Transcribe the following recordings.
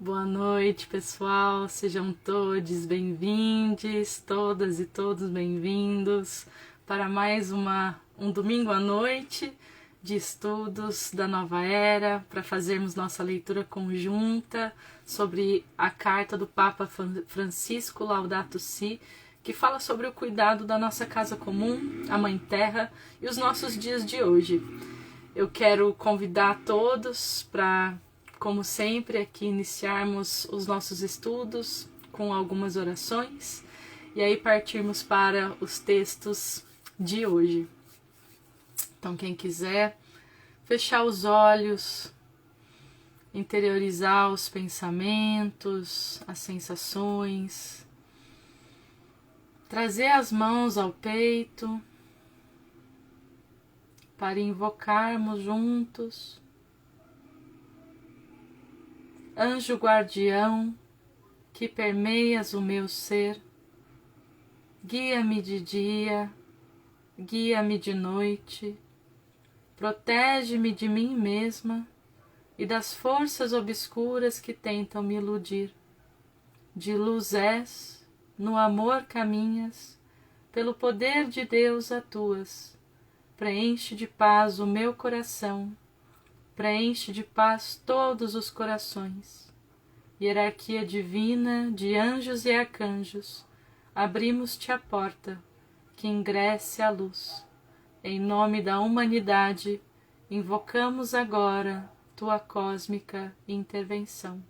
Boa noite, pessoal. Sejam todos bem-vindos, todas e todos bem-vindos para mais um domingo à noite de estudos da Nova Era, para fazermos nossa leitura conjunta sobre a carta do Papa Francisco Laudato Si, que fala sobre o cuidado da nossa casa comum, a Mãe Terra e os nossos dias de hoje. Eu quero convidar todos para, como sempre, aqui iniciarmos os nossos estudos com algumas orações e aí partirmos para os textos de hoje. Então, quem quiser fechar os olhos, interiorizar os pensamentos, as sensações, trazer as mãos ao peito para invocarmos juntos. Anjo guardião, que permeias o meu ser, guia-me de dia, guia-me de noite, protege-me de mim mesma e das forças obscuras que tentam me iludir. De luz és, no amor caminhas, pelo poder de Deus atuas, preenche de paz o meu coração, preenche de paz todos os corações. Hierarquia divina de anjos e arcanjos, abrimos-te a porta, que ingresse a luz. Em nome da humanidade, invocamos agora tua cósmica intervenção.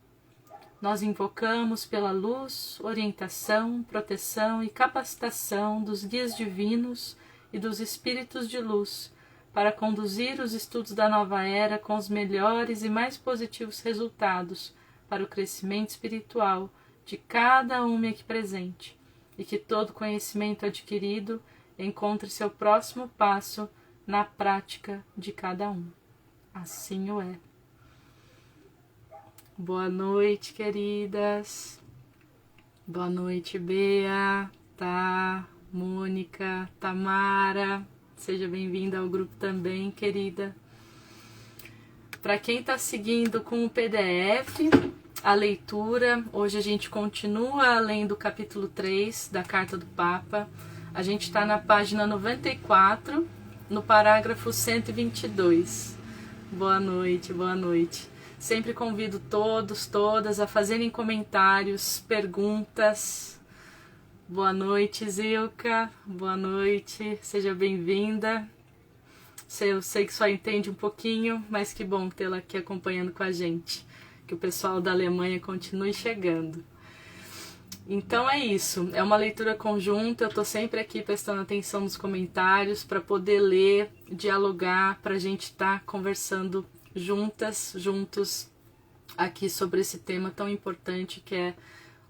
Nós invocamos pela luz, orientação, proteção e capacitação dos guias divinos e dos espíritos de luz, para conduzir os estudos da nova era com os melhores e mais positivos resultados para o crescimento espiritual de cada um aqui presente, e que todo conhecimento adquirido encontre seu próximo passo na prática de cada um. Assim o é. Boa noite, queridas. Boa noite, Bea, Tá, Mônica, Tamara. Seja bem-vinda ao grupo também, querida. Para quem está seguindo com o PDF, a leitura, hoje a gente continua lendo o capítulo 3 da Carta do Papa. A gente está na página 94, no parágrafo 122. Boa noite, boa noite. Sempre convido todos, todas a fazerem comentários, perguntas. Boa noite, Zilka. Boa noite, seja bem-vinda. Eu sei que só entende um pouquinho, mas que bom tê-la aqui acompanhando com a gente. Que o pessoal da Alemanha continue chegando. Então é isso, é uma leitura conjunta, eu estou sempre aqui prestando atenção nos comentários para poder ler, dialogar, para a gente estar conversando juntos aqui sobre esse tema tão importante que é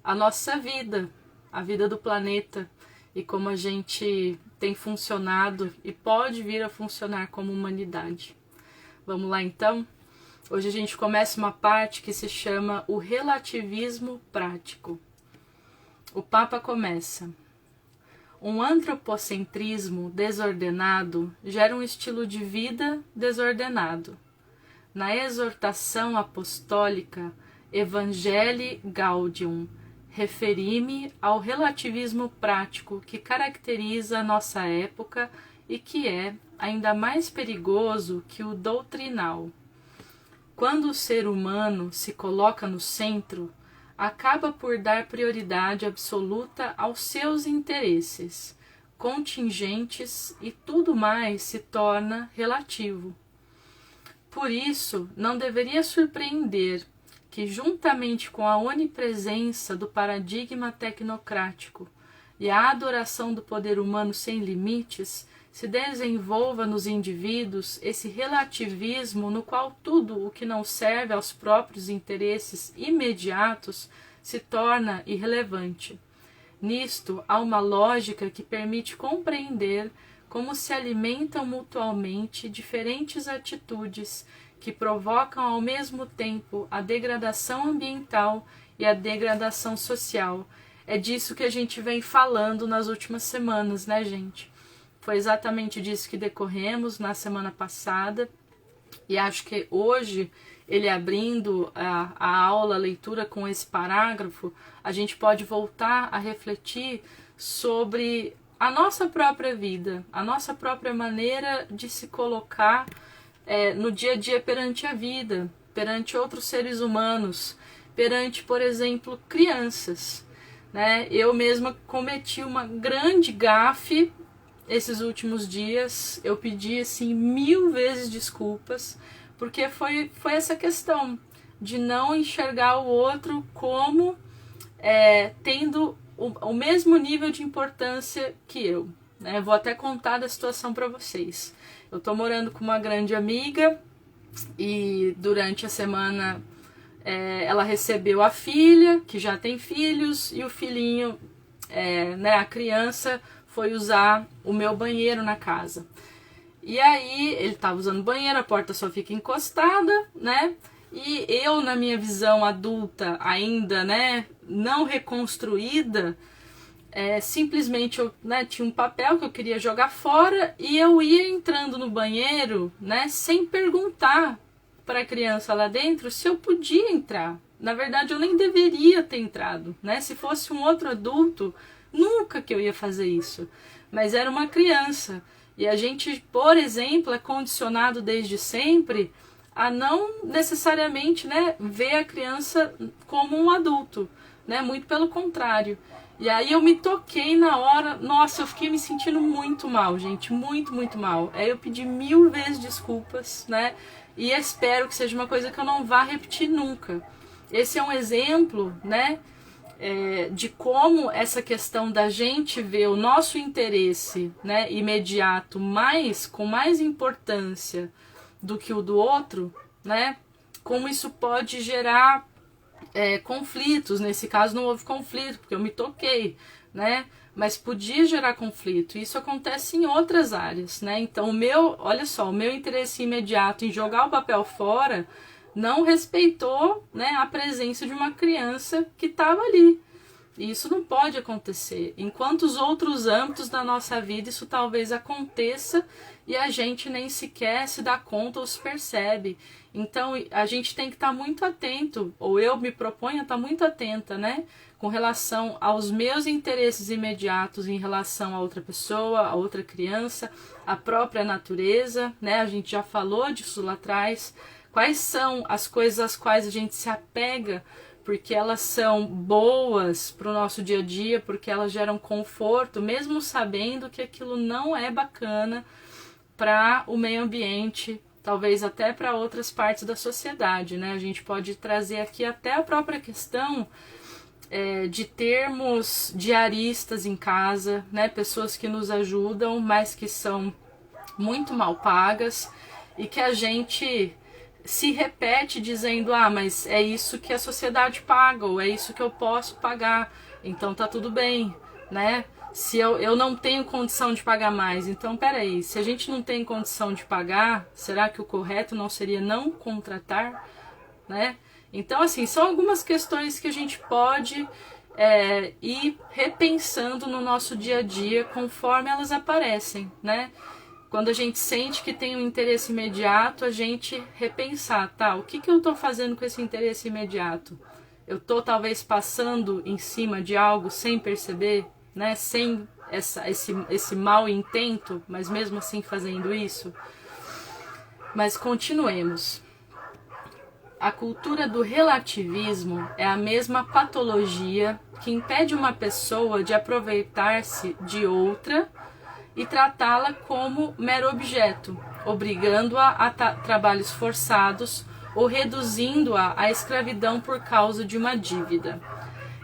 a nossa vida, a vida do planeta e como a gente tem funcionado e pode vir a funcionar como humanidade. Vamos lá então? Hoje a gente começa uma parte que se chama o relativismo prático. O Papa começa: um antropocentrismo desordenado gera um estilo de vida desordenado. Na exortação apostólica Evangelii Gaudium, referi-me ao relativismo prático que caracteriza a nossa época e que é ainda mais perigoso que o doutrinal. Quando o ser humano se coloca no centro, acaba por dar prioridade absoluta aos seus interesses, contingentes, e tudo mais se torna relativo. Por isso, não deveria surpreender que, juntamente com a onipresença do paradigma tecnocrático e a adoração do poder humano sem limites, se desenvolva nos indivíduos esse relativismo no qual tudo o que não serve aos próprios interesses imediatos se torna irrelevante. Nisto há uma lógica que permite compreender como se alimentam mutuamente diferentes atitudes que provocam ao mesmo tempo a degradação ambiental e a degradação social. É disso que a gente vem falando nas últimas semanas, né, gente? Foi exatamente disso que decorremos na semana passada, e acho que hoje ele abrindo a aula, a leitura com esse parágrafo, a gente pode voltar a refletir sobre a nossa própria vida, a nossa própria maneira de se colocar no dia a dia perante a vida, perante outros seres humanos, perante, por exemplo, crianças, né? Eu mesma cometi uma grande gafe esses últimos dias, eu pedi assim 1000 vezes desculpas, porque foi essa questão de não enxergar o outro como tendo o mesmo nível de importância que eu, né? Vou até contar da situação para vocês. Eu tô morando com uma grande amiga e durante a semana ela recebeu a filha, que já tem filhos, e o filhinho, né, a criança, foi usar o meu banheiro na casa. E aí ele estava usando o banheiro, a porta só fica encostada, né? E eu, na minha visão adulta, ainda, né, não reconstruída, simplesmente eu, né, tinha um papel que eu queria jogar fora e eu ia entrando no banheiro, né, sem perguntar para a criança lá dentro se eu podia entrar. Na verdade, eu nem deveria ter entrado, né? Se fosse um outro adulto, nunca que eu ia fazer isso. Mas era uma criança. E a gente, por exemplo, é condicionado desde sempre a não necessariamente, né, ver a criança como um adulto, né? Muito pelo contrário. E aí eu me toquei na hora, nossa, eu fiquei me sentindo muito mal, gente, muito, muito mal. Aí eu pedi 1000 vezes desculpas, né? E espero que seja uma coisa que eu não vá repetir nunca. Esse é um exemplo, né, de como essa questão da gente ver o nosso interesse, né, imediato com mais importância do que o do outro, né, como isso pode gerar conflitos. Nesse caso não houve conflito, porque eu me toquei, né, mas podia gerar conflito. Isso acontece em outras áreas, né? Então olha só, o meu interesse imediato em jogar o papel fora não respeitou, né, a presença de uma criança que estava ali. E isso não pode acontecer. Em quantos outros âmbitos da nossa vida isso talvez aconteça e a gente nem sequer se dá conta ou se percebe. Então a gente tem que estar muito atento, ou eu me proponho a estar muito atenta, né, com relação aos meus interesses imediatos em relação a outra pessoa, a outra criança, a própria natureza, né? A gente já falou disso lá atrás. Quais são as coisas às quais a gente se apega porque elas são boas para o nosso dia a dia, porque elas geram conforto, mesmo sabendo que aquilo não é bacana para o meio ambiente, talvez até para outras partes da sociedade, né? A gente pode trazer aqui até a própria questão de termos diaristas em casa, né? Pessoas que nos ajudam, mas que são muito mal pagas e que a gente se repete dizendo, mas é isso que a sociedade paga, ou é isso que eu posso pagar, então tá tudo bem, né? Se eu não tenho condição de pagar mais, então peraí, se a gente não tem condição de pagar, será que o correto não seria não contratar, né? Então, assim, são algumas questões que a gente pode ir repensando no nosso dia a dia conforme elas aparecem, né? Quando a gente sente que tem um interesse imediato, a gente repensar, tá, o que eu estou fazendo com esse interesse imediato? Eu estou talvez passando em cima de algo sem perceber, né? Sem esse mau intento, mas mesmo assim fazendo isso? Mas continuemos. A cultura do relativismo é a mesma patologia que impede uma pessoa de aproveitar-se de outra e tratá-la como mero objeto, obrigando-a a trabalhos forçados ou reduzindo-a à escravidão por causa de uma dívida.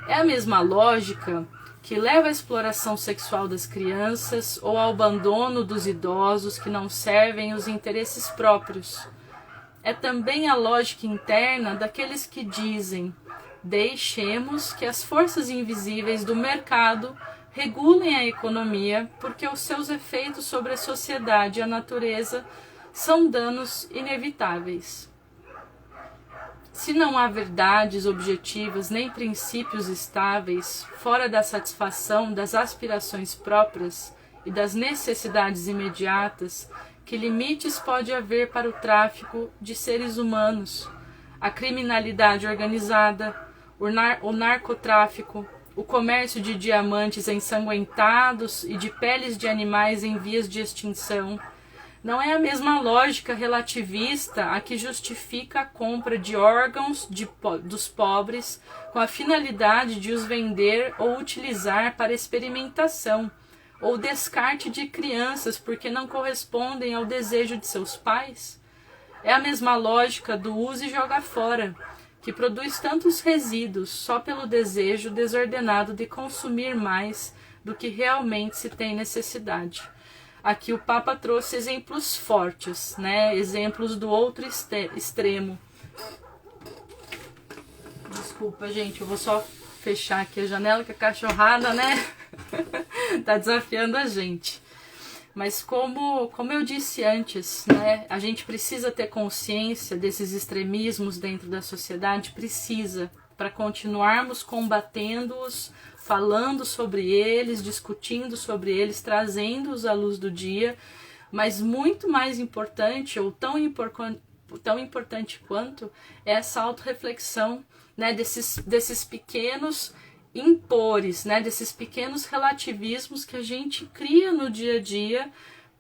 É a mesma lógica que leva à exploração sexual das crianças ou ao abandono dos idosos que não servem os interesses próprios. É também a lógica interna daqueles que dizem: deixemos que as forças invisíveis do mercado regulem a economia, porque os seus efeitos sobre a sociedade e a natureza são danos inevitáveis. Se não há verdades objetivas nem princípios estáveis, fora da satisfação das aspirações próprias e das necessidades imediatas, que limites pode haver para o tráfico de seres humanos, a criminalidade organizada, o narcotráfico, o comércio de diamantes ensanguentados e de peles de animais em vias de extinção. Não é a mesma lógica relativista a que justifica a compra de órgãos dos pobres com a finalidade de os vender ou utilizar para experimentação, ou descarte de crianças porque não correspondem ao desejo de seus pais. É a mesma lógica do use e joga fora, que produz tantos resíduos só pelo desejo desordenado de consumir mais do que realmente se tem necessidade. Aqui o Papa trouxe exemplos fortes, né? Exemplos do outro extremo. Desculpa, gente, eu vou só fechar aqui a janela, que a cachorrada, né? Tá desafiando a gente. Mas como eu disse antes, né? A gente precisa ter consciência desses extremismos dentro da sociedade, precisa, para continuarmos combatendo-os, falando sobre eles, discutindo sobre eles, trazendo-os à luz do dia, mas muito mais importante, ou tão importante quanto, é essa autorreflexão, né, desses pequenos impores, né, desses pequenos relativismos que a gente cria no dia a dia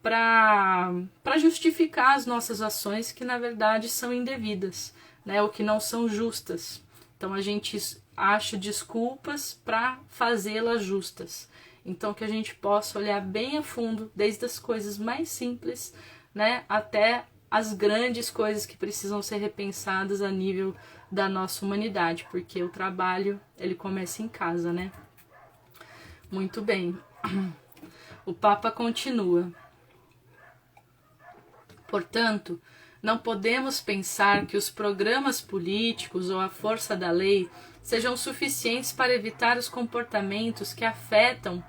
para justificar as nossas ações que na verdade são indevidas, né, ou que não são justas. Então a gente acha desculpas para fazê-las justas. Então que a gente possa olhar bem a fundo, desde as coisas mais simples, né, até as grandes coisas que precisam ser repensadas a nível da nossa humanidade, porque o trabalho, ele começa em casa, né? Muito bem. O Papa continua. Portanto, não podemos pensar que os programas políticos ou a força da lei sejam suficientes para evitar os comportamentos que afetam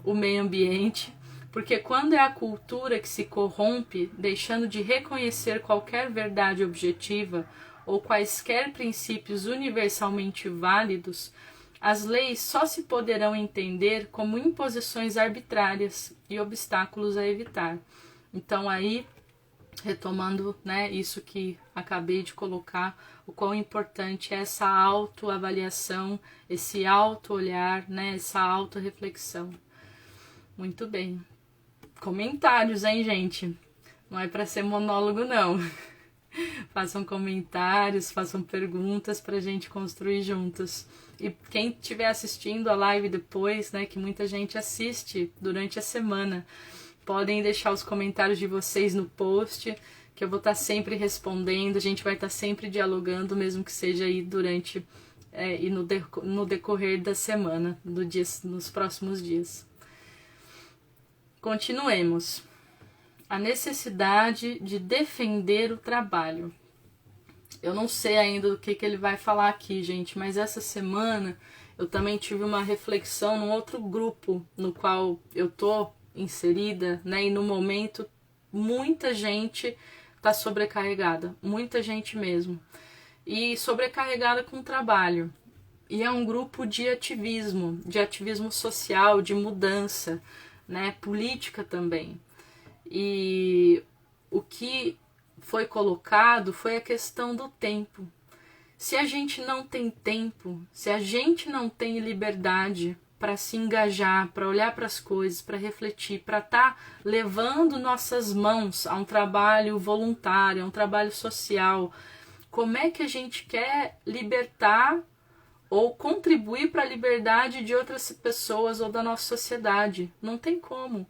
o meio ambiente, porque quando é a cultura que se corrompe, deixando de reconhecer qualquer verdade objetiva ou quaisquer princípios universalmente válidos, as leis só se poderão entender como imposições arbitrárias e obstáculos a evitar. Então aí, retomando, né, isso que acabei de colocar, o quão importante é essa autoavaliação, esse auto-olhar, né, essa auto-reflexão. Muito bem. Comentários, hein, gente? Não é para ser monólogo, não. Façam comentários, façam perguntas para a gente construir juntos. E quem estiver assistindo a live depois, né, que muita gente assiste durante a semana, podem deixar os comentários de vocês no post, que eu vou estar sempre respondendo, a gente vai estar sempre dialogando, mesmo que seja aí durante e no decorrer da semana, nos próximos dias. Continuemos. A necessidade de defender o trabalho. Eu não sei ainda do que ele vai falar aqui, gente, mas essa semana eu também tive uma reflexão num outro grupo no qual eu tô inserida, né? E no momento muita gente tá sobrecarregada, muita gente mesmo. E sobrecarregada com o trabalho. E é um grupo de ativismo social, de mudança, né, política também. E o que foi colocado foi a questão do tempo. Se a gente não tem tempo, se a gente não tem liberdade para se engajar, para olhar para as coisas, para refletir, para estar levando nossas mãos a um trabalho voluntário, a um trabalho social, como é que a gente quer libertar ou contribuir para a liberdade de outras pessoas ou da nossa sociedade? Não tem como.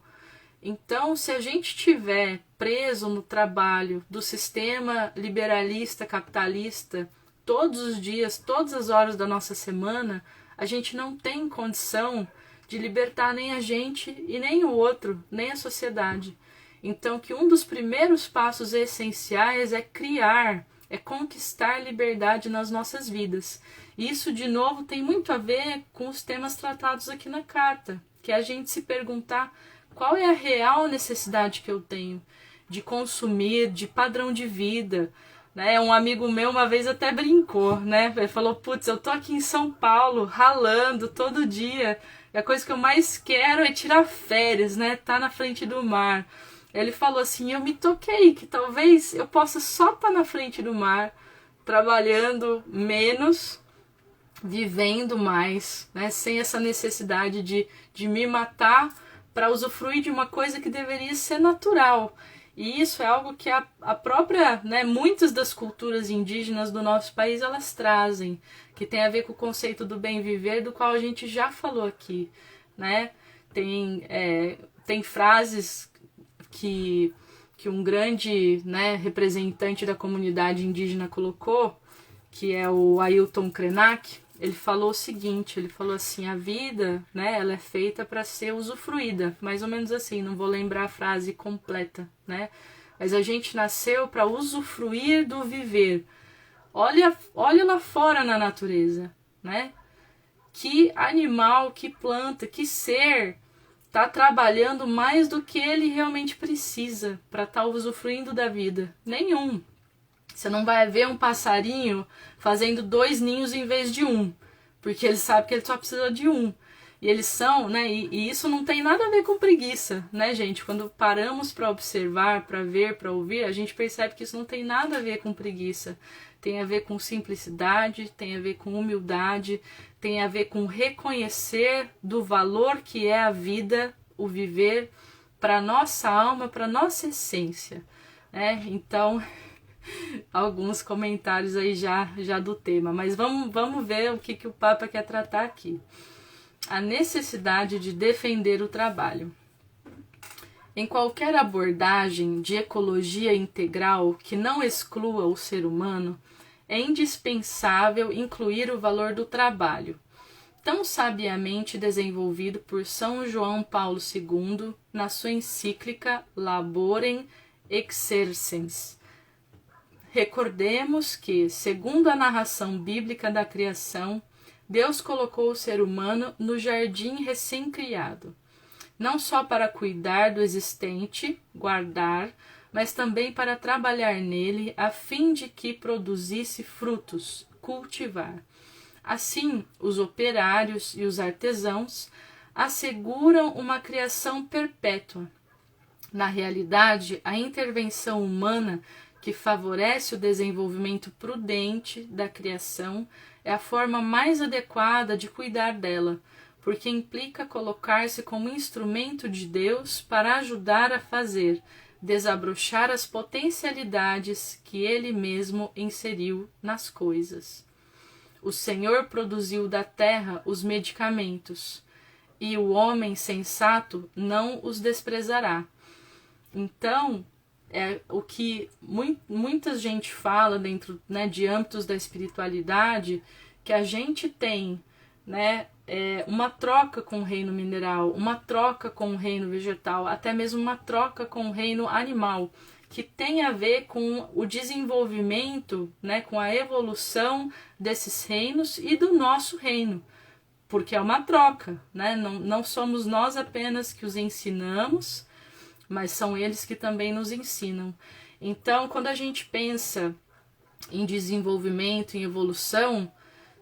Então, se a gente estiver preso no trabalho do sistema liberalista, capitalista, todos os dias, todas as horas da nossa semana, a gente não tem condição de libertar nem a gente e nem o outro, nem a sociedade. Então, que um dos primeiros passos essenciais é criar, é conquistar liberdade nas nossas vidas. Isso, de novo, tem muito a ver com os temas tratados aqui na carta, que é a gente se perguntar qual é a real necessidade que eu tenho de consumir, de padrão de vida, né? Um amigo meu uma vez até brincou, né? Ele falou, putz, eu tô aqui em São Paulo, ralando todo dia, e a coisa que eu mais quero é tirar férias, né? Tá na frente do mar. Ele falou assim, eu me toquei que talvez eu possa só estar na frente do mar, trabalhando menos, vivendo mais, né? Sem essa necessidade de me matar para usufruir de uma coisa que deveria ser natural. E isso é algo que a própria, né, muitas das culturas indígenas do nosso país, elas trazem, que tem a ver com o conceito do bem viver, do qual a gente já falou aqui, né? Tem frases que um grande, né, representante da comunidade indígena colocou, que é o Ailton Krenak. Ele falou o seguinte, ele falou assim, a vida, né, ela é feita para ser usufruída, mais ou menos assim, não vou lembrar a frase completa, né, mas a gente nasceu para usufruir do viver. Olha lá fora na natureza, né, que animal, que planta, que ser está trabalhando mais do que ele realmente precisa para estar usufruindo da vida? Nenhum. Você não vai ver um passarinho fazendo 2 ninhos em vez de 1, porque ele sabe que ele só precisa de 1. E eles são, né? E isso não tem nada a ver com preguiça, né, gente? Quando paramos para observar, para ver, para ouvir, a gente percebe que isso não tem nada a ver com preguiça. Tem a ver com simplicidade, tem a ver com humildade, tem a ver com reconhecer do valor que é a vida, o viver, para nossa alma, para nossa essência, né? Então, alguns comentários aí já do tema, mas vamos ver o que o Papa quer tratar aqui. A necessidade de defender o trabalho. Em qualquer abordagem de ecologia integral que não exclua o ser humano, é indispensável incluir o valor do trabalho, tão sabiamente desenvolvido por São João Paulo II na sua encíclica Laborem Exercens. Recordemos que, segundo a narração bíblica da criação, Deus colocou o ser humano no jardim recém-criado, não só para cuidar do existente, guardar, mas também para trabalhar nele a fim de que produzisse frutos, cultivar. Assim, os operários e os artesãos asseguram uma criação perpétua. Na realidade, a intervenção humana que favorece o desenvolvimento prudente da criação é a forma mais adequada de cuidar dela, porque implica colocar-se como instrumento de Deus para ajudar a fazer, desabrochar as potencialidades que Ele mesmo inseriu nas coisas. O Senhor produziu da terra os medicamentos, e o homem sensato não os desprezará. Então, é o que muita gente fala dentro, né, de âmbitos da espiritualidade, que a gente tem, né, uma troca com o reino mineral, uma troca com o reino vegetal, até mesmo uma troca com o reino animal, que tem a ver com o desenvolvimento, né, com a evolução desses reinos e do nosso reino, porque é uma troca, né? Não somos nós apenas que os ensinamos, mas são eles que também nos ensinam. Então, quando a gente pensa em desenvolvimento, em evolução,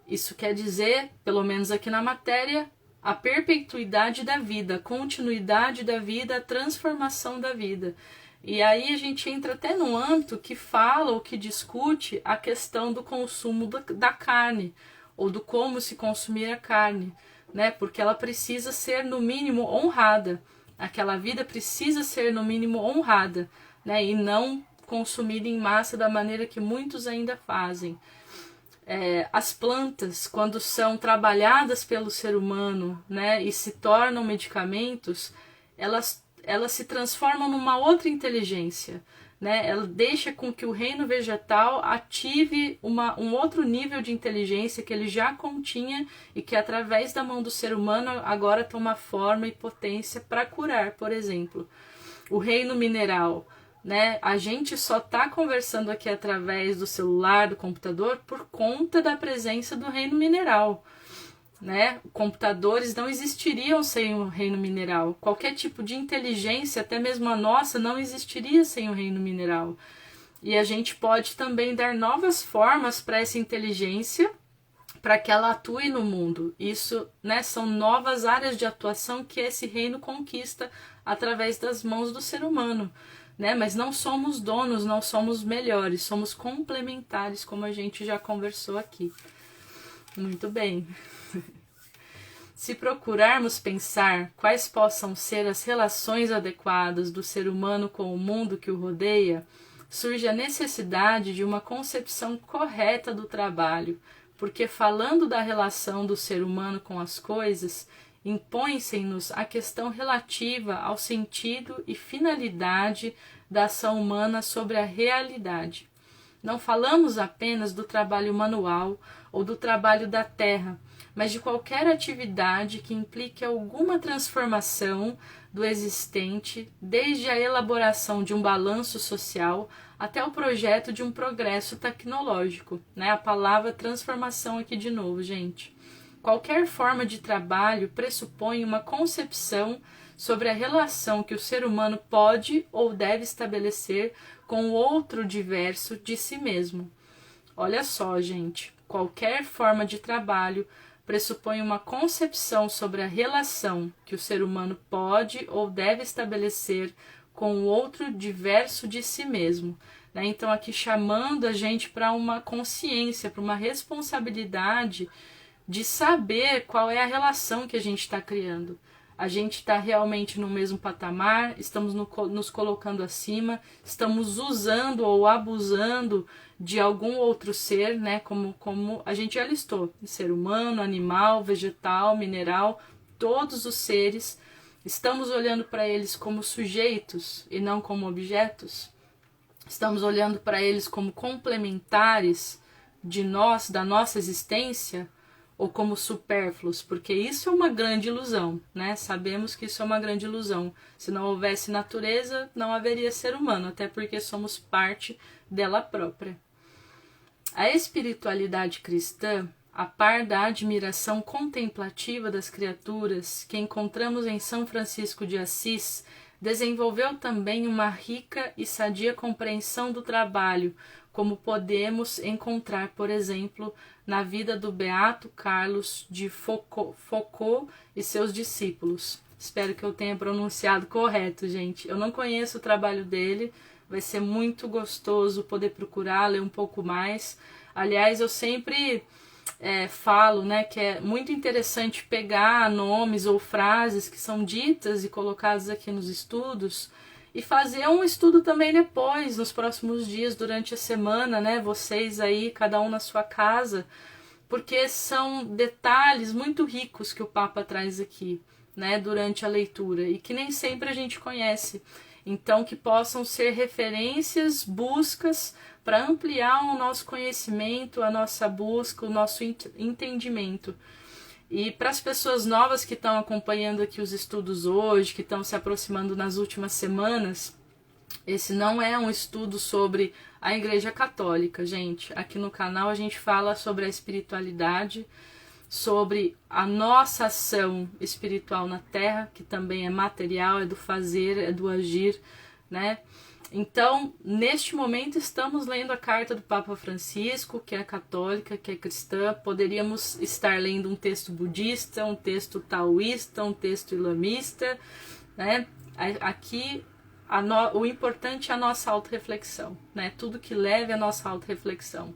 isso quer dizer, pelo menos aqui na matéria, a perpetuidade da vida, a continuidade da vida, a transformação da vida. E aí a gente entra até no âmbito que fala ou que discute a questão do consumo da carne, ou do como se consumir a carne, né? Porque ela precisa ser, no mínimo, honrada. Aquela vida precisa ser, no mínimo, honrada, né? E não consumida em massa da maneira que muitos ainda fazem. As plantas, quando são trabalhadas pelo ser humano, né, e se tornam medicamentos, elas se transformam numa outra inteligência, né? Ela deixa com que o reino vegetal ative um outro nível de inteligência que ele já continha e que através da mão do ser humano agora toma forma e potência para curar, por exemplo. O reino mineral, né? A gente só está conversando aqui através do celular, do computador, por conta da presença do reino mineral, né? Computadores não existiriam sem o reino mineral. Qualquer tipo de inteligência, até mesmo a nossa, não existiria sem o reino mineral. E a gente pode também dar novas formas para essa inteligência, para que ela atue no mundo. Isso, né, são novas áreas de atuação que esse reino conquista através das mãos do ser humano, né? Mas não somos donos, não somos melhores, somos complementares, como a gente já conversou aqui. Muito bem. Se procurarmos pensar quais possam ser as relações adequadas do ser humano com o mundo que o rodeia, surge a necessidade de uma concepção correta do trabalho, porque falando da relação do ser humano com as coisas, impõe-se-nos a questão relativa ao sentido e finalidade da ação humana sobre a realidade. Não falamos apenas do trabalho manual ou do trabalho da terra, mas de qualquer atividade que implique alguma transformação do existente, desde a elaboração de um balanço social até o projeto de um progresso tecnológico, né? A palavra transformação aqui de novo, gente. Qualquer forma de trabalho pressupõe uma concepção sobre a relação que o ser humano pode ou deve estabelecer com o outro diverso de si mesmo. Olha só, gente, qualquer forma de trabalho pressupõe uma concepção sobre a relação que o ser humano pode ou deve estabelecer com o outro diverso de si mesmo, né? Então aqui chamando a gente para uma consciência, para uma responsabilidade de saber qual é a relação que a gente está criando. A gente está realmente no mesmo patamar, estamos nos colocando acima, estamos usando ou abusando de algum outro ser, né? Como a gente já listou, ser humano, animal, vegetal, mineral, todos os seres, estamos olhando para eles como sujeitos e não como objetos? Estamos olhando para eles como complementares de nós, da nossa existência, ou como supérfluos, porque isso é uma grande ilusão, né? Sabemos que isso é uma grande ilusão. Se não houvesse natureza, não haveria ser humano, até porque somos parte dela própria. A espiritualidade cristã, a par da admiração contemplativa das criaturas que encontramos em São Francisco de Assis, desenvolveu também uma rica e sadia compreensão do trabalho, como podemos encontrar, por exemplo, na vida do Beato Carlos de Foucault e seus discípulos. Espero que eu tenha pronunciado correto, gente. Eu não conheço o trabalho dele, vai ser muito gostoso poder procurar, ler um pouco mais. Aliás, eu sempre falo, né, que é muito interessante pegar nomes ou frases que são ditas e colocadas aqui nos estudos e fazer um estudo também depois, nos próximos dias, durante a semana, né? Vocês aí, cada um na sua casa, porque são detalhes muito ricos que o Papa traz aqui, né? Durante a leitura e que nem sempre a gente conhece. Então, que possam ser referências, buscas para ampliar o nosso conhecimento, a nossa busca, o nosso entendimento. E para as pessoas novas que estão acompanhando aqui os estudos hoje, que estão se aproximando nas últimas semanas, esse não é um estudo sobre a Igreja Católica, gente. Aqui no canal a gente fala sobre a espiritualidade, sobre a nossa ação espiritual na Terra, que também é material, é do fazer, é do agir, né? Então, neste momento, estamos lendo a carta do Papa Francisco, que é católica, que é cristã. Poderíamos estar lendo um texto budista, um texto taoísta, um texto islamista, né? Aqui, o importante é a nossa autorreflexão, né? Tudo que leve a nossa autorreflexão.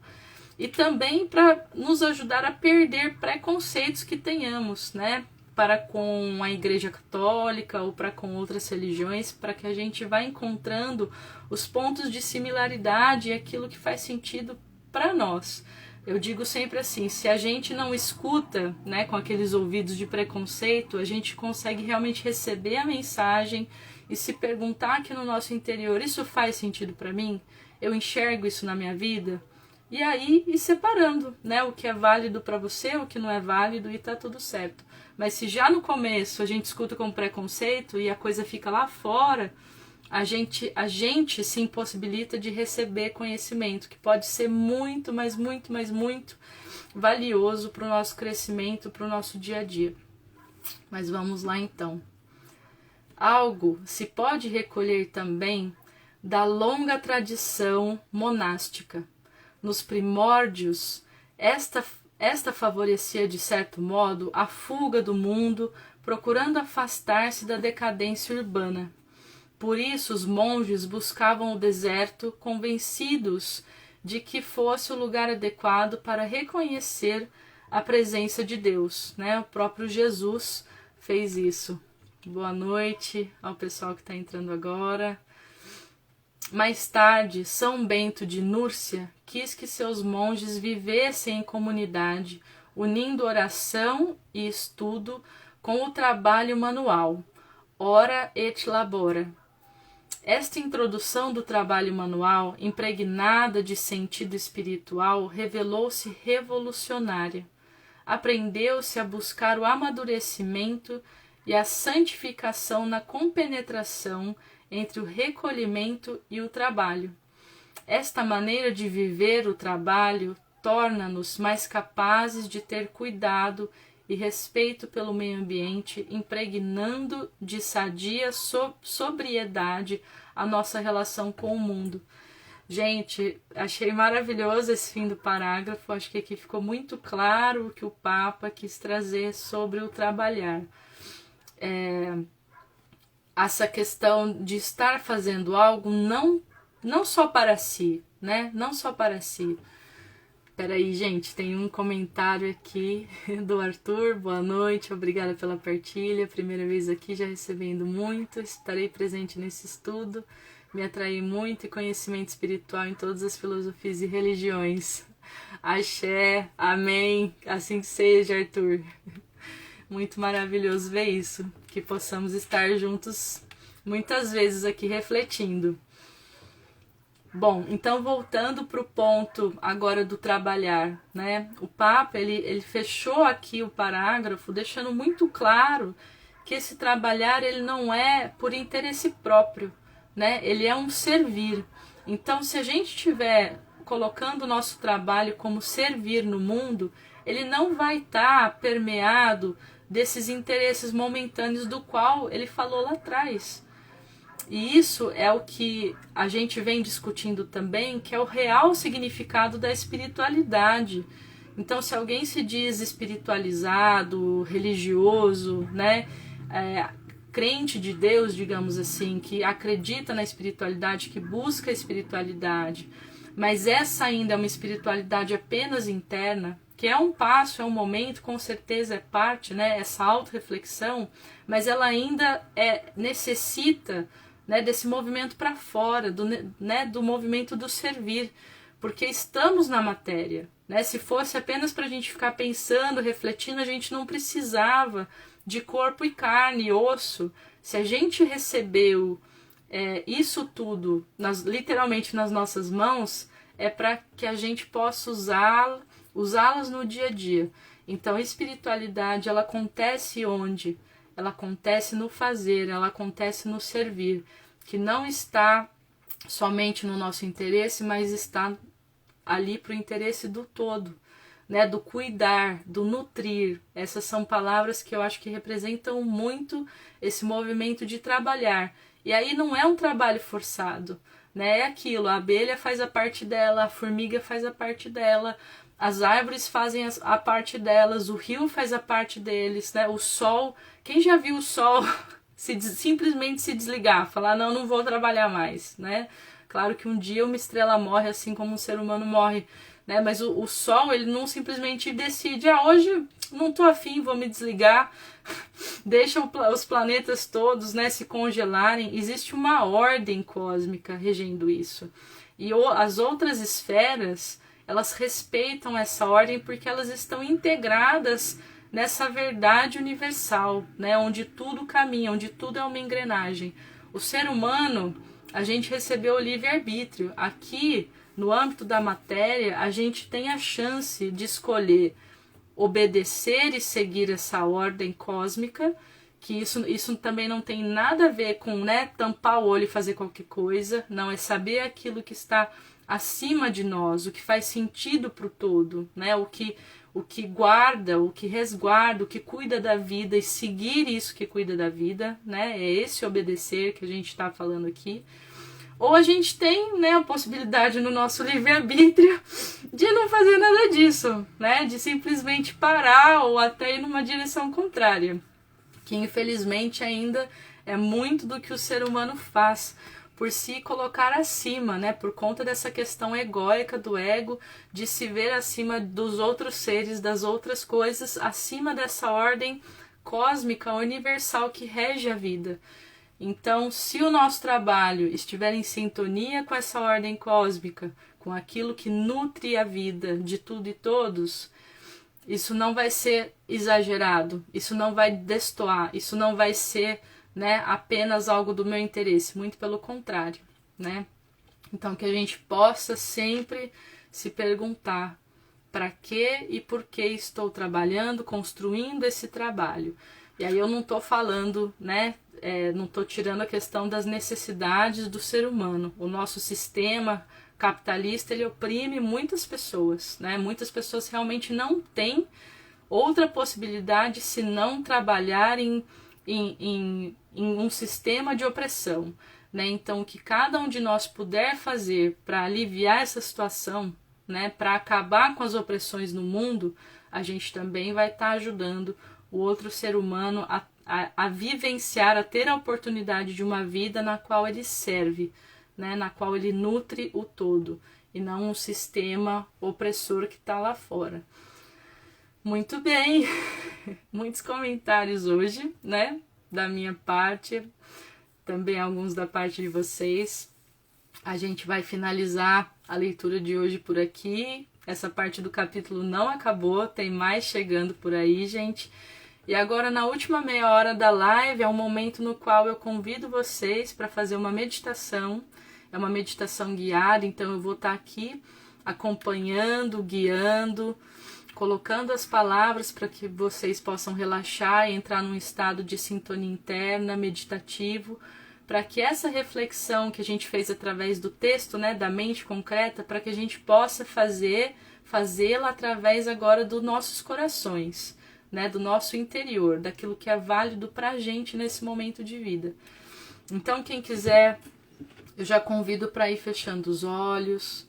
E também para nos ajudar a perder preconceitos que tenhamos, né? Para com a Igreja Católica ou para com outras religiões, para que a gente vá encontrando os pontos de similaridade e aquilo que faz sentido para nós. Eu digo sempre assim, se a gente não escuta, né, com aqueles ouvidos de preconceito, a gente consegue realmente receber a mensagem e se perguntar aqui no nosso interior, isso faz sentido para mim? Eu enxergo isso na minha vida? E aí ir separando, né, o que é válido para você, o que não é válido, e tá tudo certo. Mas se já no começo a gente escuta com preconceito e a coisa fica lá fora, a gente se impossibilita de receber conhecimento, que pode ser muito, mas muito, mas muito valioso para o nosso crescimento, para o nosso dia a dia. Mas vamos lá então. Algo se pode recolher também da longa tradição monástica. Nos primórdios, esta Esta favorecia, de certo modo, a fuga do mundo, procurando afastar-se da decadência urbana. Por isso, os monges buscavam o deserto, convencidos de que fosse o lugar adequado para reconhecer a presença de Deus, né? O próprio Jesus fez isso. Boa noite ao pessoal que está entrando agora. Mais tarde, São Bento de Núrcia quis que seus monges vivessem em comunidade, unindo oração e estudo com o trabalho manual, ora et labora. Esta introdução do trabalho manual, impregnada de sentido espiritual, revelou-se revolucionária. Aprendeu-se a buscar o amadurecimento e a santificação na compenetração entre o recolhimento e o trabalho. Esta maneira de viver o trabalho torna-nos mais capazes de ter cuidado e respeito pelo meio ambiente, impregnando de sadia sobriedade a nossa relação com o mundo. Gente, achei maravilhoso esse fim do parágrafo, acho que aqui ficou muito claro o que o Papa quis trazer sobre o trabalhar. Essa questão de estar fazendo algo não só para si, né? Não só para si. Peraí, gente, tem um comentário aqui do Arthur. Boa noite, obrigada pela partilha. Primeira vez aqui, já recebendo muito. Estarei presente nesse estudo. Me atraí muito e conhecimento espiritual em todas as filosofias e religiões. Axé, amém. Assim que seja, Arthur. Muito maravilhoso ver isso. Que possamos estar juntos muitas vezes aqui refletindo. Bom, então voltando para o ponto agora do trabalhar, né? O Papa, ele fechou aqui o parágrafo deixando muito claro que esse trabalhar ele não é por interesse próprio, né? Ele é um servir. Então, se a gente estiver colocando o nosso trabalho como servir no mundo, ele não vai estar permeado desses interesses momentâneos do qual ele falou lá atrás. E isso é o que a gente vem discutindo também, que é o real significado da espiritualidade. Então, se alguém se diz espiritualizado, religioso, né, crente de Deus, digamos assim, que acredita na espiritualidade, que busca a espiritualidade, mas essa ainda é uma espiritualidade apenas interna, que é um passo, é um momento, com certeza é parte, né, essa autorreflexão, mas ela ainda necessita, né, desse movimento para fora, do movimento do servir, porque estamos na matéria, né? Se fosse apenas para a gente ficar pensando, refletindo, a gente não precisava de corpo e carne e osso. Se a gente recebeu isso tudo, literalmente nas nossas mãos, é para que a gente possa usá-las no dia a dia. Então a espiritualidade, ela acontece onde? Ela acontece no fazer, ela acontece no servir, que não está somente no nosso interesse, mas está ali para o interesse do todo, né? Do cuidar, do nutrir. Essas são palavras que eu acho que representam muito esse movimento de trabalhar. E aí não é um trabalho forçado, né? É aquilo, a abelha faz a parte dela, a formiga faz a parte dela, as árvores fazem a parte delas, o rio faz a parte deles, né? O sol, quem já viu o sol simplesmente se desligar, falar, não vou trabalhar mais, né? Claro que um dia uma estrela morre assim como um ser humano morre, né? Mas o sol, ele não simplesmente decide, hoje não tô afim, vou me desligar, deixa os planetas todos, né, se congelarem. Existe uma ordem cósmica regendo isso. E as outras esferas, elas respeitam essa ordem porque elas estão integradas nessa verdade universal, né? Onde tudo caminha, onde tudo é uma engrenagem. O ser humano, a gente recebeu o livre-arbítrio. Aqui, no âmbito da matéria, a gente tem a chance de escolher obedecer e seguir essa ordem cósmica, que isso também não tem nada a ver com, né, tampar o olho e fazer qualquer coisa. Não, é saber aquilo que está acima de nós, o que faz sentido para o todo, né? O que guarda, o que resguarda, o que cuida da vida e seguir isso que cuida da vida, né? É esse obedecer que a gente está falando aqui. Ou a gente tem, né, a possibilidade no nosso livre-arbítrio de não fazer nada disso, né, de simplesmente parar ou até ir numa direção contrária, que infelizmente ainda é muito do que o ser humano faz, por se colocar acima, né, por conta dessa questão egóica do ego, de se ver acima dos outros seres, das outras coisas, acima dessa ordem cósmica, universal que rege a vida. Então, se o nosso trabalho estiver em sintonia com essa ordem cósmica, com aquilo que nutre a vida de tudo e todos, isso não vai ser exagerado, isso não vai destoar, isso não vai ser, né, apenas algo do meu interesse, muito pelo contrário, né? Então, que a gente possa sempre se perguntar para que e por que estou trabalhando, construindo esse trabalho. E aí eu não estou falando, né, não estou tirando a questão das necessidades do ser humano. O nosso sistema capitalista, ele oprime muitas pessoas, né? Muitas pessoas realmente não têm outra possibilidade senão trabalhar em um sistema de opressão, né? Então, o que cada um de nós puder fazer para aliviar essa situação, né, para acabar com as opressões no mundo, a gente também vai estar ajudando o outro ser humano a vivenciar, a ter a oportunidade de uma vida na qual ele serve, né, na qual ele nutre o todo, e não um sistema opressor que está lá fora. Muito bem, muitos comentários hoje, né, da minha parte, também alguns da parte de vocês. A gente vai finalizar a leitura de hoje por aqui. Essa parte do capítulo não acabou, tem mais chegando por aí, gente. E agora, na última meia hora da live, é um momento no qual eu convido vocês para fazer uma meditação. É uma meditação guiada, então eu vou estar aqui acompanhando, guiando, colocando as palavras para que vocês possam relaxar e entrar num estado de sintonia interna, meditativo, para que essa reflexão que a gente fez através do texto, né, da mente concreta, para que a gente possa fazê-la através agora dos nossos corações, né, do nosso interior, daquilo que é válido para a gente nesse momento de vida. Então, quem quiser, eu já convido para ir fechando os olhos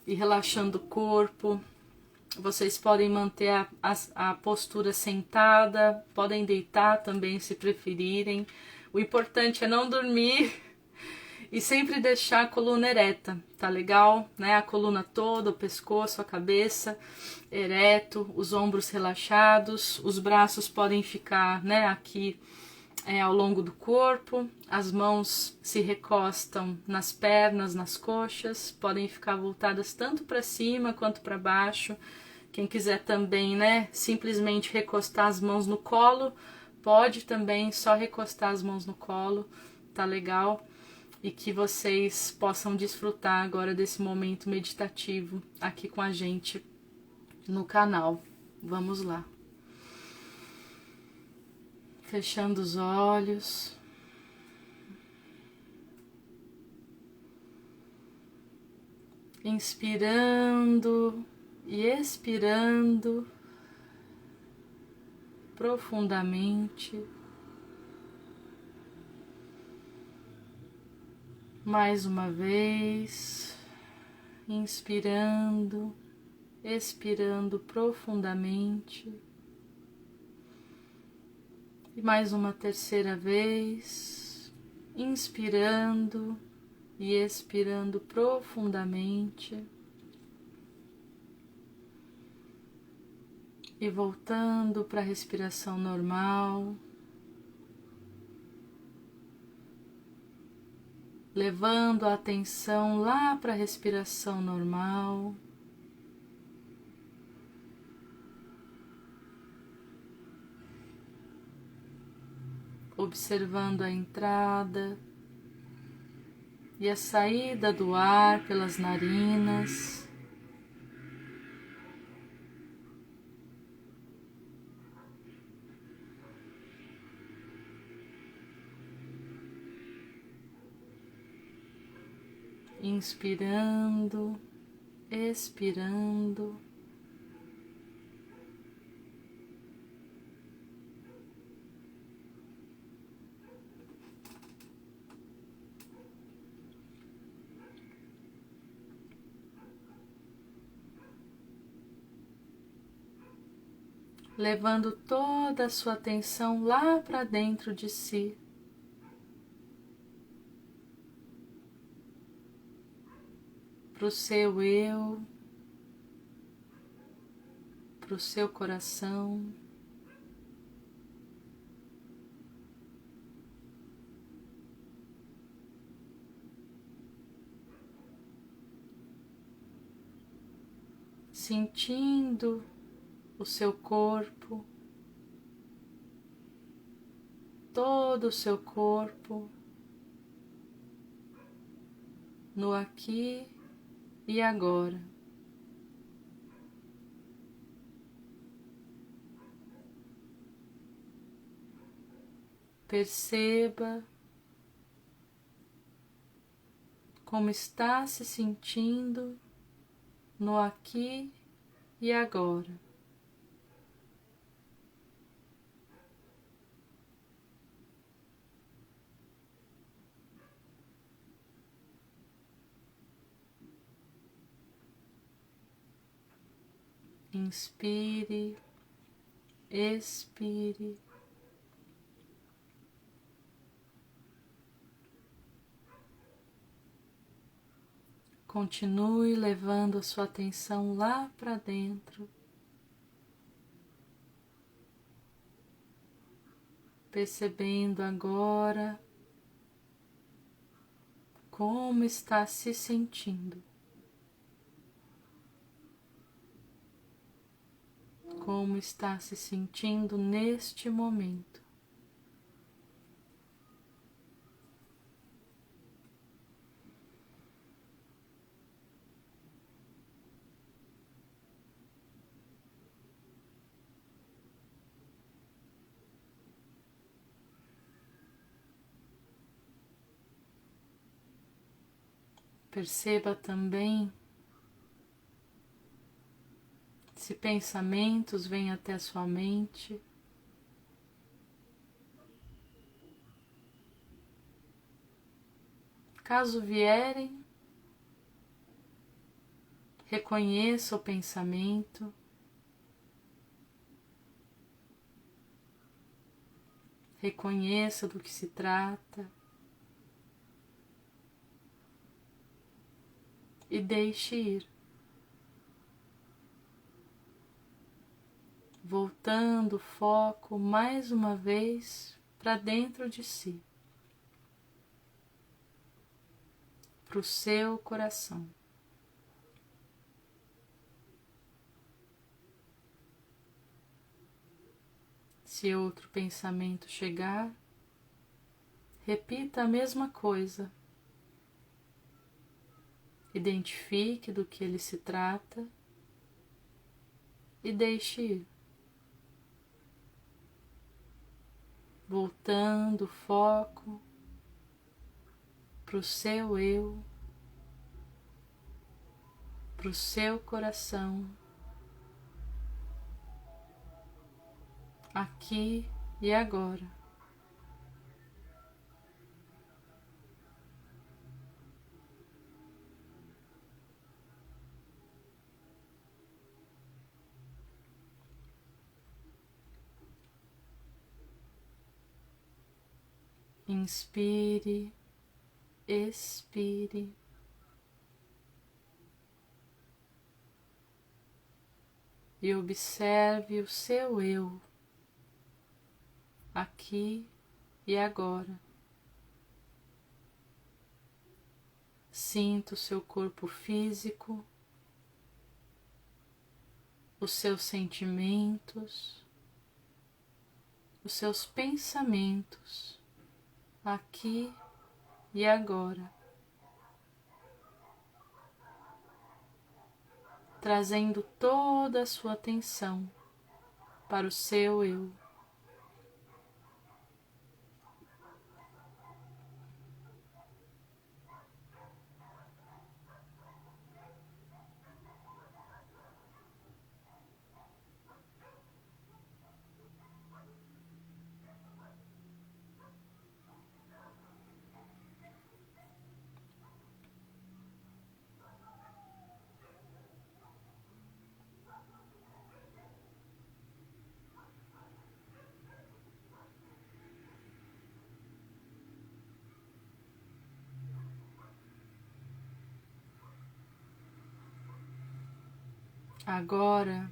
e relaxando o corpo. Vocês podem manter a postura sentada, podem deitar também se preferirem. O importante é não dormir e sempre deixar a coluna ereta, tá legal? Né? A coluna toda, o pescoço, a cabeça ereto, os ombros relaxados, os braços podem ficar, né, aqui ao longo do corpo, as mãos se recostam nas pernas, nas coxas, podem ficar voltadas tanto para cima quanto para baixo. Quem quiser também, né, simplesmente recostar as mãos no colo, pode também só recostar as mãos no colo, tá legal? E que vocês possam desfrutar agora desse momento meditativo aqui com a gente no canal. Vamos lá. Fechando os olhos. Inspirando e expirando profundamente. Mais uma vez, inspirando, expirando profundamente. E mais uma terceira vez, inspirando e expirando profundamente. E voltando para a respiração normal. Levando a atenção lá para a respiração normal. Observando a entrada e a saída do ar pelas narinas. Inspirando, expirando. levando toda a sua atenção lá para dentro de si. Para o seu eu, para o seu coração. Sentindo o seu corpo, todo o seu corpo, no aqui e agora. Perceba como está se sentindo no aqui e agora. Inspire, expire. Continue levando a sua atenção lá para dentro, percebendo agora como está se sentindo, como está se sentindo neste momento. Perceba também se pensamentos vêm até a sua mente. Caso vierem, reconheça o pensamento, reconheça do que se trata e deixe ir. Voltando o foco mais uma vez para dentro de si, para o seu coração. Se outro pensamento chegar, repita a mesma coisa. Identifique do que ele se trata e deixe ir. Voltando o foco para o seu eu, para o seu coração, aqui e agora. Inspire, expire. E observe o seu eu, aqui e agora. Sinta o seu corpo físico, os seus sentimentos, os seus pensamentos, aqui e agora, trazendo toda a sua atenção para o seu eu. Agora,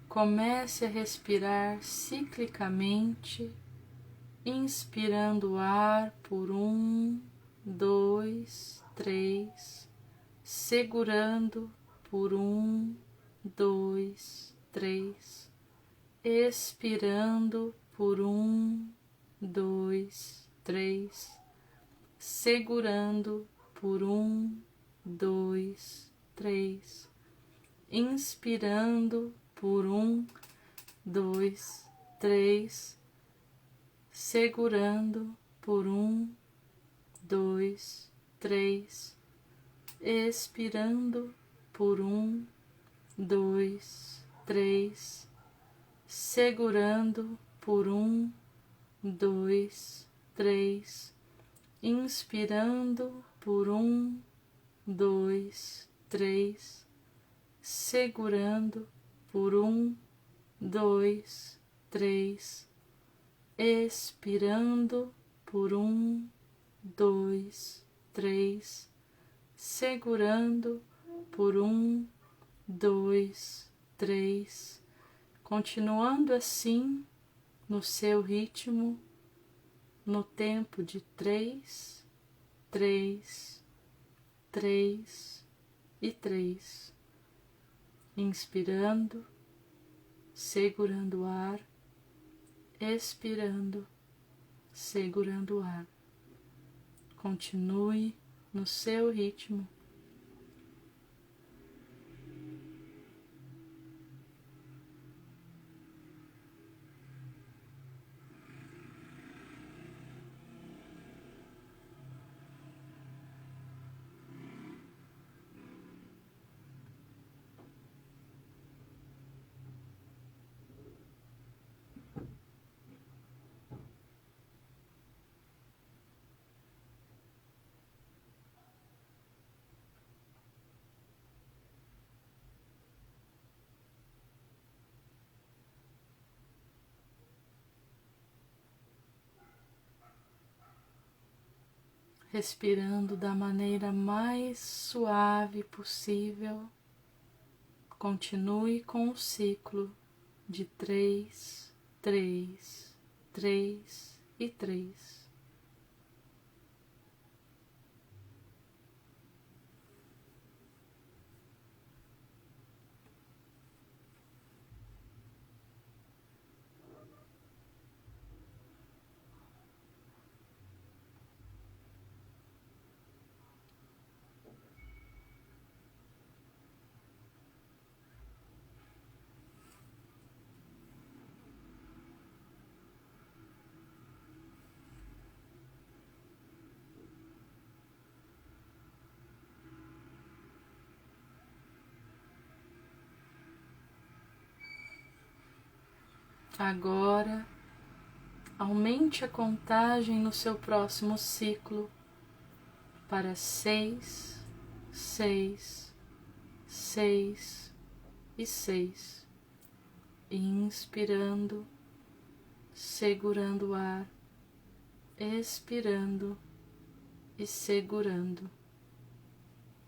comece a respirar ciclicamente, inspirando o ar por 1, 2, 3, segurando por 1, 2, 3, expirando por 1, 2, 3, segurando por 1, 2, 3, inspirando por 1, 2, 3, segurando por 1, 2, 3, expirando por 1, 2, 3, segurando por 1, 2, 3, inspirando por 1, 2, 3, segurando por 1, 2, 3, expirando por 1, 2, 3, segurando por 1, 2, 3, continuando assim no seu ritmo, no tempo de 3, 3, 3 e 3, inspirando, segurando o ar, expirando, segurando o ar. Continue no seu ritmo. Respirando da maneira mais suave possível, continue com o ciclo de 3, 3, 3 e 3. Agora, aumente a contagem no seu próximo ciclo para 6, 6, 6 e 6. Inspirando, segurando o ar, expirando e segurando,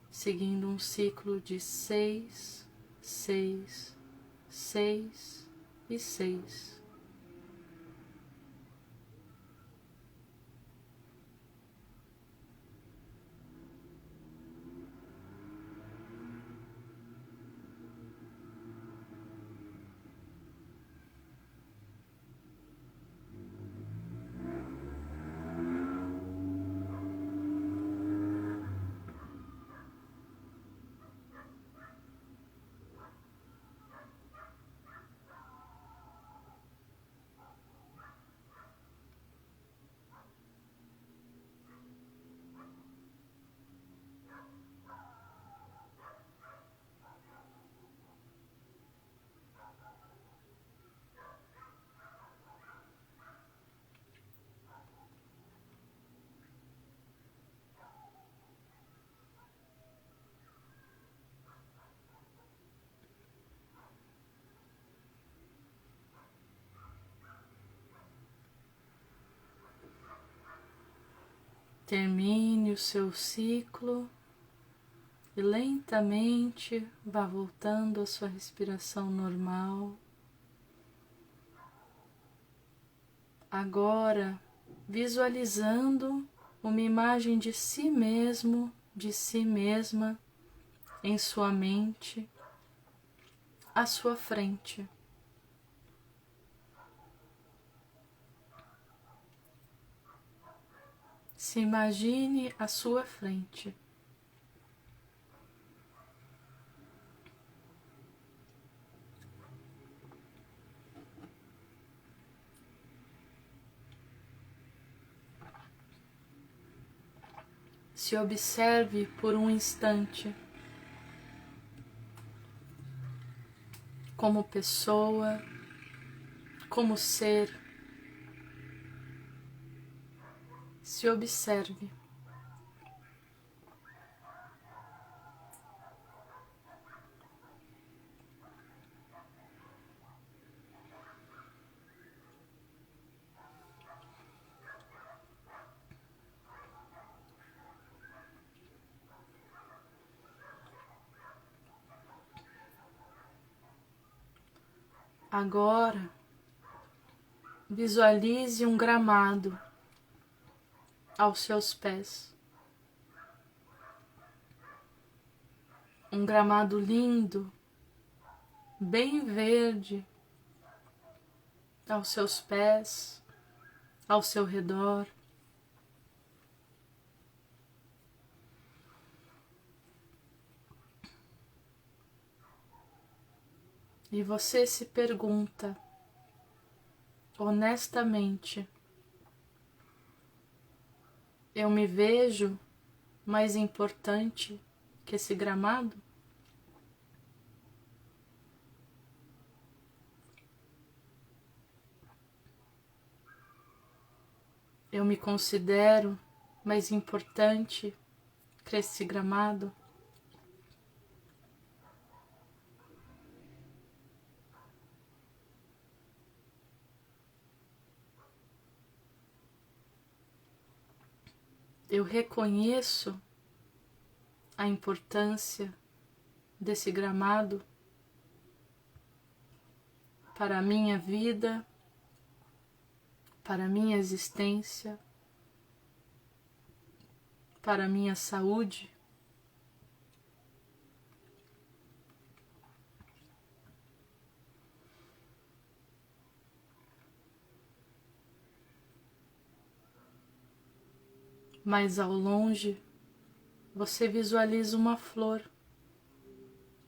seguindo um ciclo de 6, 6, 6 e 6. Termine o seu ciclo e lentamente vá voltando à sua respiração normal. Agora, visualizando uma imagem de si mesmo, de si mesma, em sua mente, à sua frente. Se imagine à sua frente. Se observe por um instante como pessoa, como ser. Se observe. Agora, visualize um gramado aos seus pés. Um gramado lindo, bem verde, aos seus pés, ao seu redor. E você se pergunta, honestamente, eu me vejo mais importante que esse gramado? Eu me considero mais importante que esse gramado? Eu reconheço a importância desse gramado para a minha vida, para a minha existência, para a minha saúde. Mas ao longe, você visualiza uma flor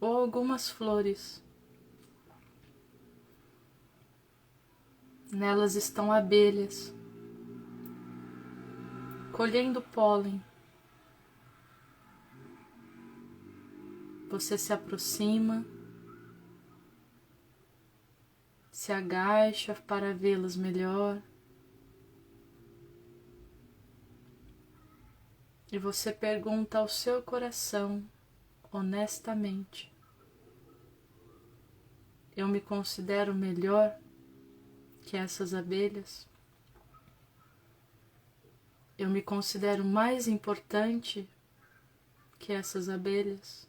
ou algumas flores. Nelas estão abelhas, colhendo pólen. Você se aproxima, se agacha para vê-las melhor. E você pergunta ao seu coração, honestamente: eu me considero melhor que essas abelhas? Eu me considero mais importante que essas abelhas?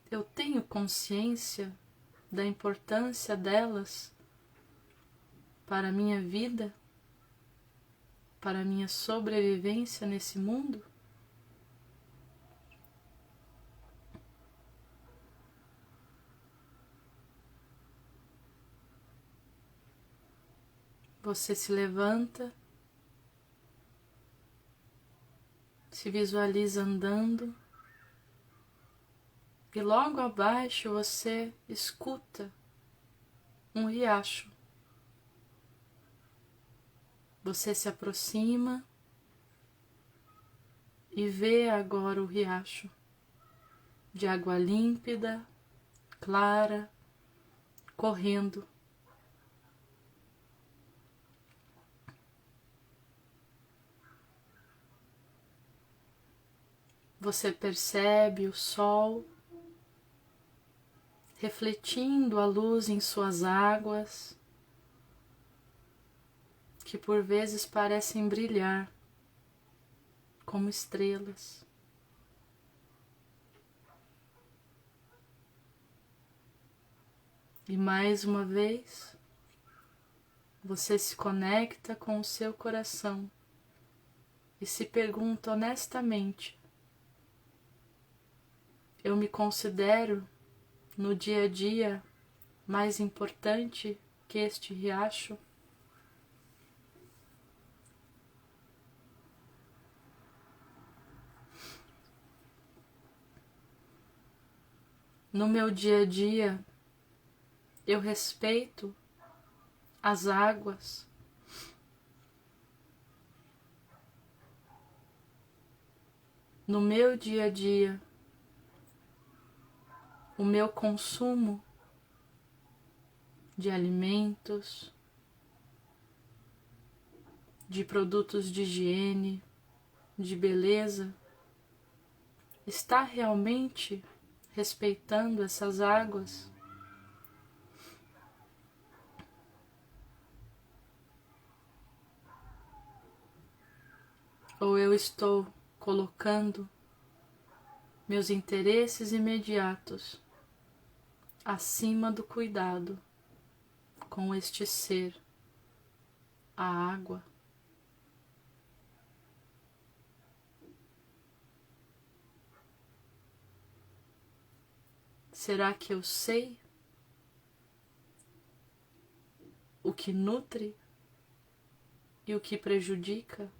Eu tenho consciência da importância delas para a minha vida, para a minha sobrevivência nesse mundo? Você se levanta, se visualiza andando e logo abaixo você escuta um riacho. Você se aproxima e vê agora o riacho de água límpida, clara, correndo. Você percebe o sol refletindo a luz em suas águas, que por vezes parecem brilhar como estrelas. E mais uma vez, você se conecta com o seu coração e se pergunta honestamente: eu me considero no dia a dia mais importante que este riacho? No meu dia a dia, eu respeito as águas, no meu dia a dia, o meu consumo de alimentos, de produtos de higiene, de beleza, está realmente respeitando essas águas? Ou eu estou colocando meus interesses imediatos acima do cuidado com este ser, a água? Será que eu sei o que nutre e o que prejudica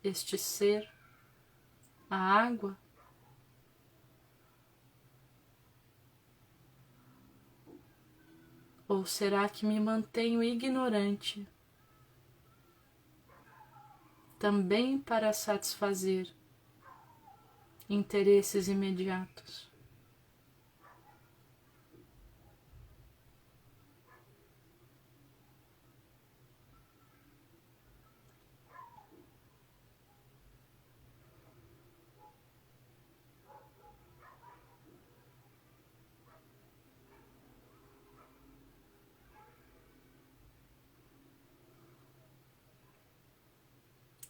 este ser, a água? Ou será que me mantenho ignorante, também para satisfazer interesses imediatos?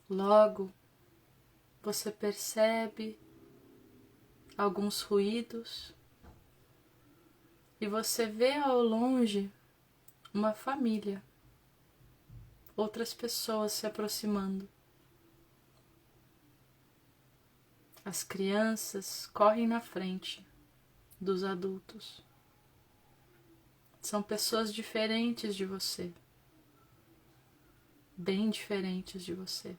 Logo, você percebe alguns ruídos e você vê ao longe uma família, outras pessoas se aproximando. As crianças correm na frente dos adultos. São pessoas diferentes de você, bem diferentes de você.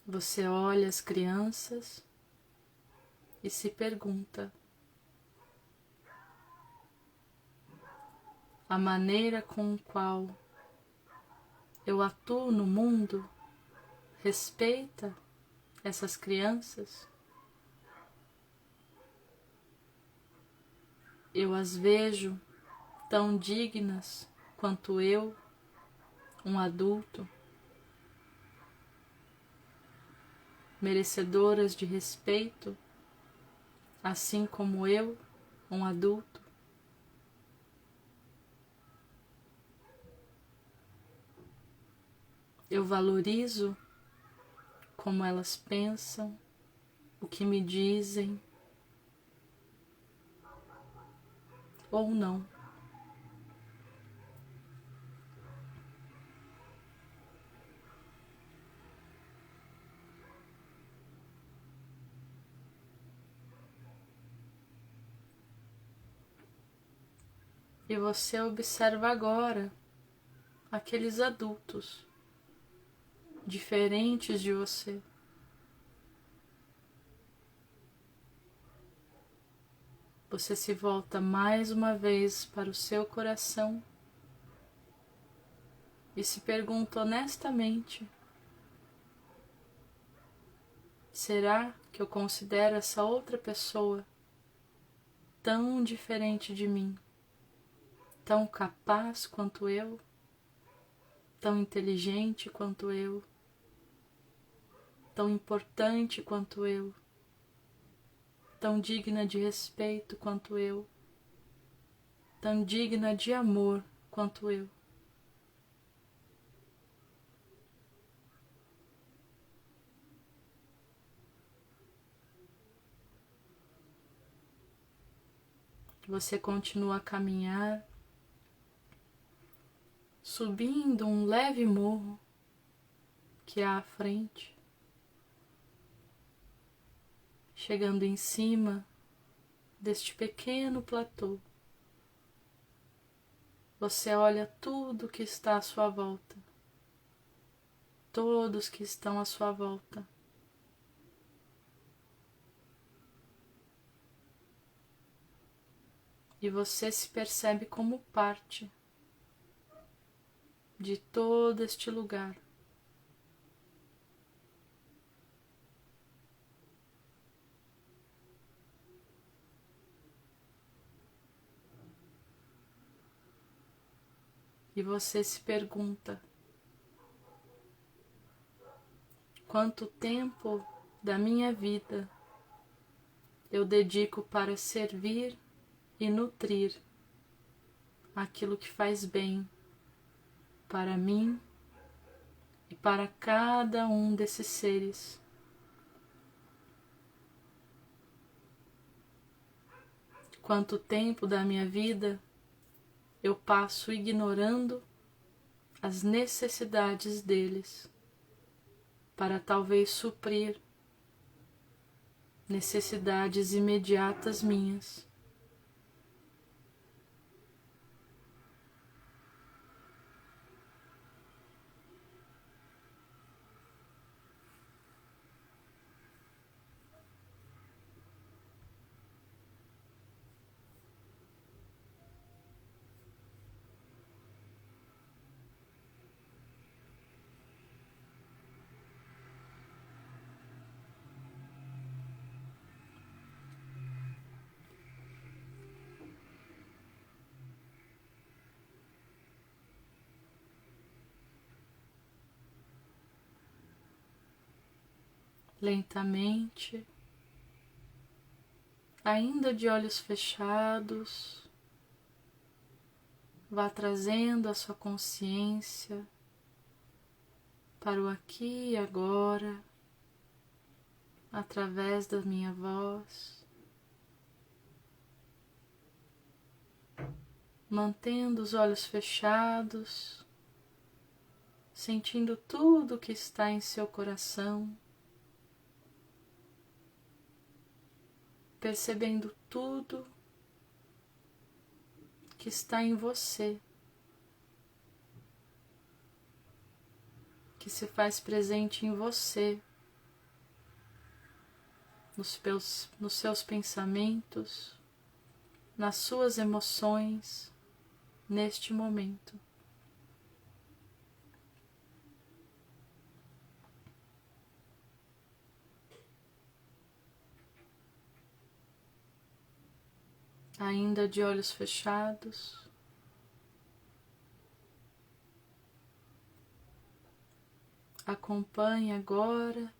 Você olha as crianças e se pergunta: a maneira com a qual eu atuo no mundo respeita essas crianças? Eu as vejo tão dignas quanto eu, um adulto, merecedoras de respeito, assim como eu, um adulto? Eu valorizo como elas pensam, o que me dizem, ou não? E você observa agora aqueles adultos diferentes de você. Você se volta mais uma vez para o seu coração e se pergunta honestamente: será que eu considero essa outra pessoa tão diferente de mim, tão capaz quanto eu, tão inteligente quanto eu, tão importante quanto eu, tão digna de respeito quanto eu, tão digna de amor quanto eu. Você continua a caminhar, subindo um leve morro que há à frente, chegando em cima deste pequeno platô. Você olha tudo que está à sua volta, todos que estão à sua volta. E você se percebe como parte de todo este lugar. E você se pergunta: quanto tempo da minha vida eu dedico para servir e nutrir aquilo que faz bem para mim e para cada um desses seres. Quanto tempo da minha vida eu passo ignorando as necessidades deles para talvez suprir necessidades imediatas minhas. Lentamente, ainda de olhos fechados, vá trazendo a sua consciência para o aqui e agora, através da minha voz, mantendo os olhos fechados, sentindo tudo que está em seu coração, percebendo tudo que está em você, que se faz presente em você, nos seus pensamentos, nas suas emoções, neste momento. Ainda de olhos fechados, acompanhe agora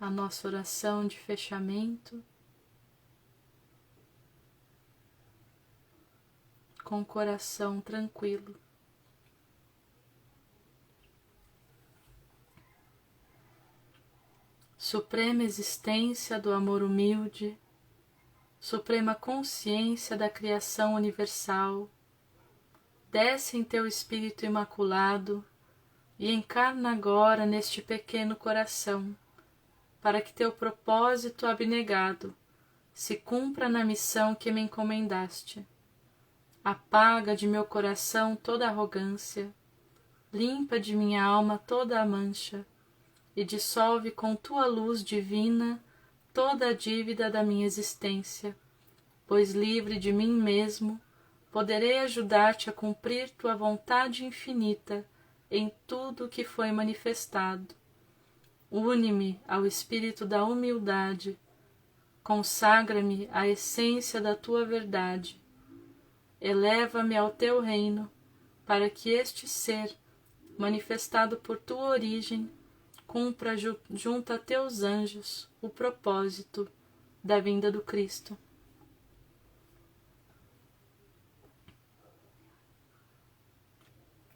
a nossa oração de fechamento com o coração tranquilo. Suprema existência do amor humilde, suprema consciência da criação universal, desce em teu espírito imaculado e encarna agora neste pequeno coração, para que teu propósito abnegado se cumpra na missão que me encomendaste. Apaga de meu coração toda arrogância, limpa de minha alma toda a mancha e dissolve com tua luz divina toda a dívida da minha existência, pois livre de mim mesmo, poderei ajudar-te a cumprir tua vontade infinita em tudo o que foi manifestado. Une-me ao espírito da humildade, consagra-me à essência da tua verdade, eleva-me ao teu reino, para que este ser, manifestado por tua origem, cumpra junto a teus anjos o propósito da vinda do Cristo.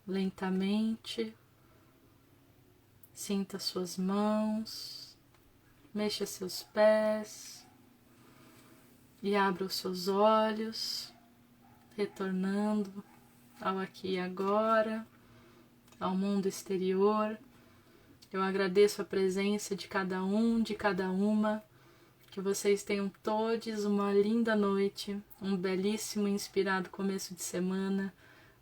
lentamente. Sinta suas mãos, mexa seus pés e abra os seus olhos, retornando ao aqui e agora, ao mundo exterior. Eu agradeço a presença de cada um, de cada uma. Que vocês tenham todos uma linda noite, um belíssimo e inspirado começo de semana.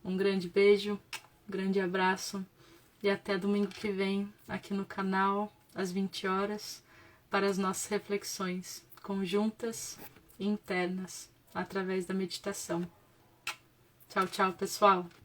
Um grande beijo, um grande abraço e até domingo que vem aqui no canal, às 20 horas, para as nossas reflexões conjuntas e internas através da meditação. Tchau, tchau, pessoal!